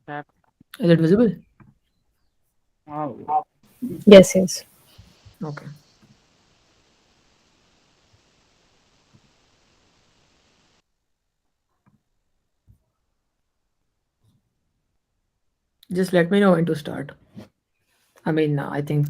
That Is it visible? wow. Yes, yes. Okay. Just let me know when to start. I mean, I think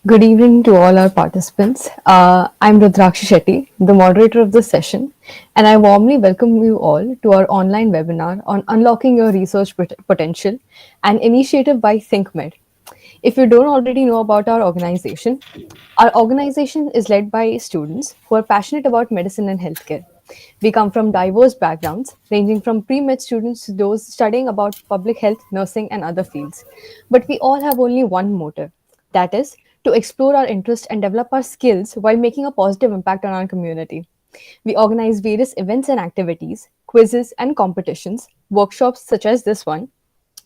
Good evening to all our participants. I'm Rudrakshi Shetty, the moderator of this session, and I warmly welcome you all to our online webinar on unlocking your research potential, an initiative by ThinkMED. If you don't already know about our organization is led by students who are passionate about medicine and healthcare. We come from diverse backgrounds, ranging from pre med students to those studying about public health, nursing, and other fields. But we all have only one motive, that is, to explore our interests and develop our skills while making a positive impact on our community. We organize various events and activities, quizzes and competitions, workshops such as this one,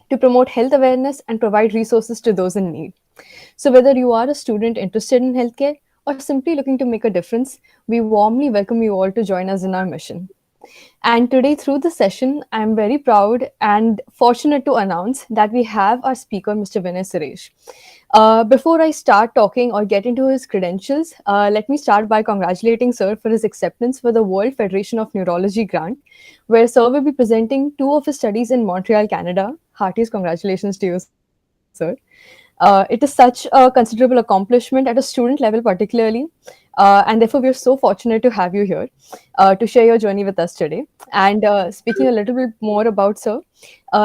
to promote health awareness and provide resources to those in need. So, whether you are a student interested in healthcare or simply looking to make a difference, we warmly welcome you all to join us in our mission. And today, through the session, I'm very proud and fortunate to announce that we have our speaker, Mr. Vinay Suresh. Before I start talking or get into his credentials, let me start by congratulating Sir for his acceptance for the World Federation of Neurology grant, where Sir will be presenting two of his studies in Montreal, Canada. Heartiest congratulations to you, Sir. It is such a considerable accomplishment at a student level, particularly. And therefore, we are so fortunate to have you here to share your journey with us today. And speaking a little bit more about Sir,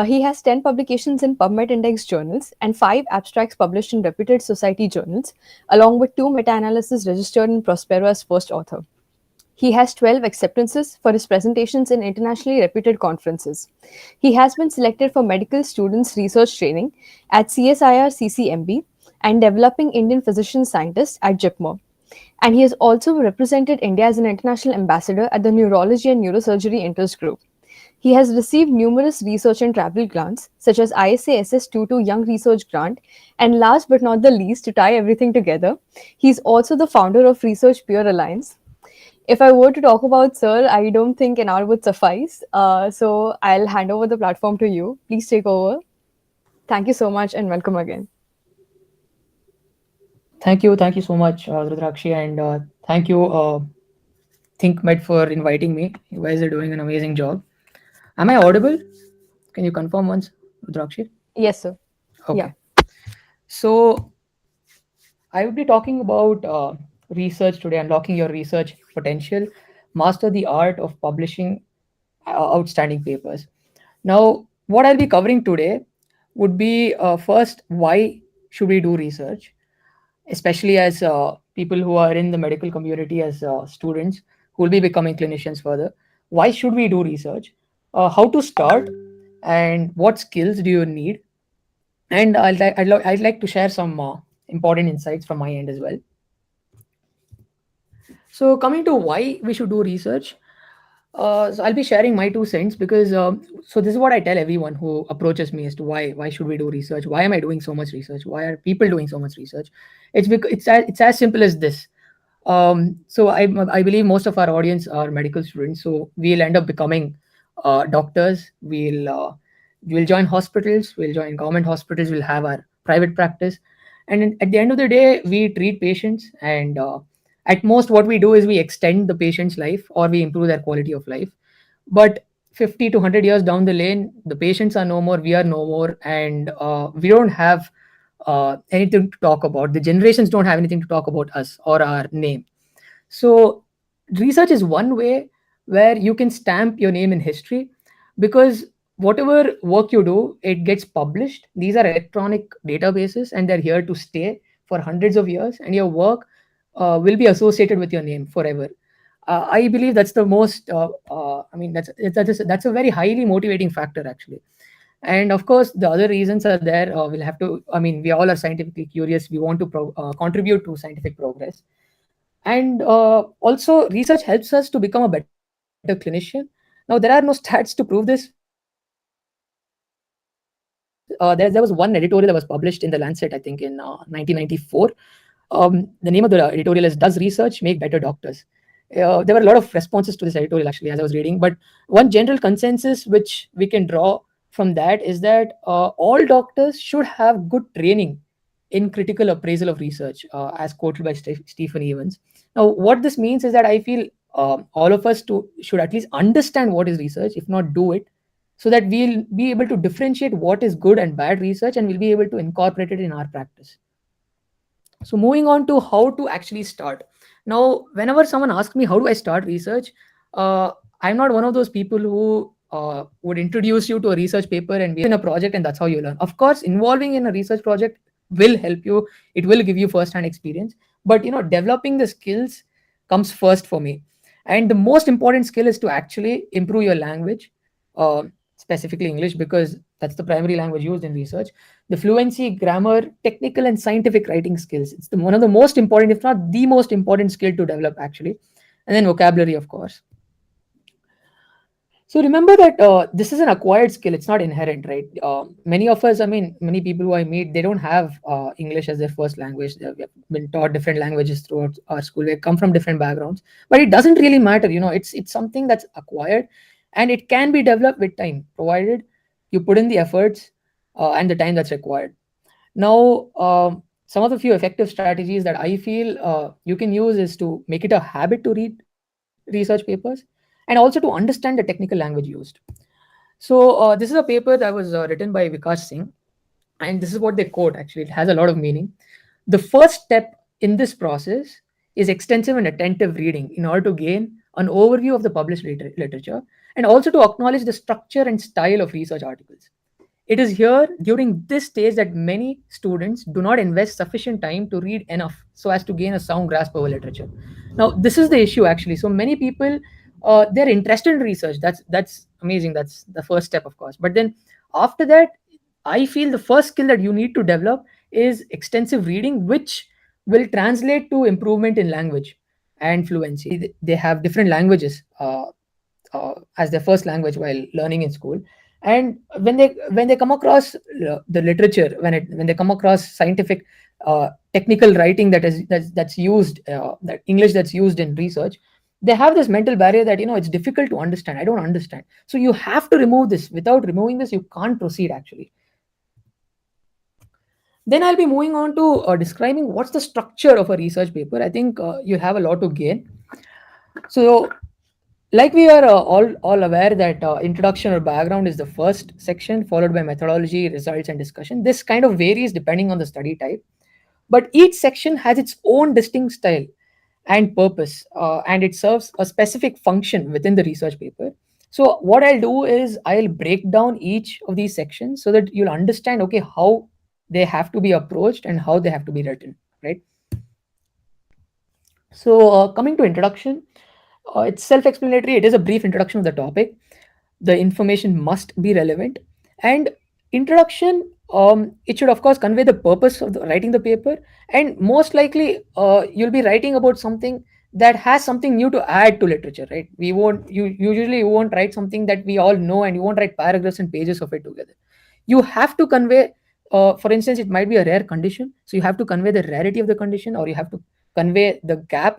he has 10 publications in PubMed Index journals and 5 abstracts published in reputed society journals, along with 2 meta analyses registered in Prospero as first author. He has 12 acceptances for his presentations in internationally reputed conferences. He has been selected for medical students research training at CSIR CCMB and developing Indian physician scientist at JIPMER. And he has also represented India as an international ambassador at the Neurology and Neurosurgery Interest Group. He has received numerous research and travel grants, such as ISA SS22 Young Research Grant, and last but not the least, to tie everything together, he is also the founder of Research Peer Alliance. If I were to talk about Sir, I don't think an hour would suffice. So I'll hand over the platform to you. Please take over. Thank you so much and welcome again. thank you so much, Rudrakshi, and thank you, ThinkMed, for inviting me. You guys are doing an amazing job. Am I audible? Can you confirm once, Rudrakshi? Yes, sir. Yeah. Okay. So I would be talking about research today, unlocking your research potential, master the art of publishing outstanding papers. Now, what I'll be covering today would be first, why should we do research, especially as people who are in the medical community, as students who will be becoming clinicians further. Why should we do research? How to start, and what skills do you need? And I'd like to share some important insights from my end as well. So coming to why we should do research, so I'll be sharing my 2 cents because so this is what I tell everyone who approaches me as to why should we do research? Why am I doing so much research? Why are people doing so much research? It's because it's as simple as this. So I believe most of our audience are medical students, so we'll end up becoming doctors. We'll join hospitals. We'll join government hospitals. We'll have our private practice, and at the end of the day, we treat patients. And at most, what we do is we extend the patient's life or we improve their quality of life. But 50 to 100 years down the lane, the patients are no more, we are no more, and we don't have anything to talk about. The generations don't have anything to talk about us or our name. So, research is one way where you can stamp your name in history, because whatever work you do, it gets published. These are electronic databases and they're here to stay for hundreds of years, and your work will be associated with your name forever. I believe that's the most, I mean, that's a very highly motivating factor, actually. And of course, the other reasons are there. We'll have to, I mean, we all are scientifically curious. We want to contribute to scientific progress. And also, research helps us to become a better clinician. Now, there are no stats to prove this. There was one editorial that was published in the Lancet, I think, in 1994. The name of the editorial is "Does Research Make Better Doctors?" There were a lot of responses to this editorial, actually, as I was reading. But one general consensus which we can draw from that is that all doctors should have good training in critical appraisal of research, as quoted by Stephen Evans. Now, what this means is that I feel all of us should at least understand what is research, if not do it, so that we'll be able to differentiate what is good and bad research, and we'll be able to incorporate it in our practice. So moving on to how to actually start. Now, whenever someone asks me how do I start research, I'm not one of those people who would introduce you to a research paper and be in a project and that's how you learn. Of course, involving in a research project will help you. It will give you first-hand experience. But developing the skills comes first for me. And the most important skill is to actually improve your language, uh, specifically English, because that's the primary language used in research. The fluency, grammar, technical, and scientific writing skills. It's one of the most important, if not the most important skill to develop, actually. And then vocabulary, of course. So remember that this is an acquired skill. It's not inherent, right? Many of us, I mean, many people who I meet, they don't have English as their first language. They've been taught different languages throughout our school. They come from different backgrounds, but it doesn't really matter. It's something that's acquired, and it can be developed with time, provided you put in the efforts and the time that's required. Now, some of the few effective strategies that I feel you can use is to make it a habit to read research papers, and also to understand the technical language used. So, this is a paper that was written by Vikas Singh, and this is what they quote. Actually, it has a lot of meaning. The first step in this process is extensive and attentive reading in order to gain an overview of the published literature, and also to acknowledge the structure and style of research articles. It is here during this stage that many students do not invest sufficient time to read enough so as to gain a sound grasp of literature. Now, this is the issue, actually. So many people, they're interested in research. That's amazing. That's the first step, of course. But then after that, I feel the first skill that you need to develop is extensive reading, which will translate to improvement in language and fluency. They have different languages as their first language while learning in school. And when they come across the literature, when they come across scientific technical writing that's used, that English that's used in research, they have this mental barrier that it's difficult to understand. I don't understand. So you have to remove this. Without removing this, you can't proceed, actually. Then I'll be moving on to describing what's the structure of a research paper. I think you have a lot to gain. So, like we are all aware that introduction or background is the first section, followed by methodology, results, and discussion. This kind of varies depending on the study type, but each section has its own distinct style and purpose, and it serves a specific function within the research paper. So what I'll do is I'll break down each of these sections so that you'll understand, okay, how they have to be approached and how they have to be written, right? So coming to introduction, It's self-explanatory. It is a brief introduction of the topic. The information must be relevant, and introduction, it should of course convey the purpose of writing the paper, and most likely you'll be writing about something that has something new to add to literature, right? We won't you usually you won't write something that we all know, and you won't write paragraphs and pages of it together. You have to convey, for instance, it might be a rare condition, so you have to convey the rarity of the condition, or you have to convey the gap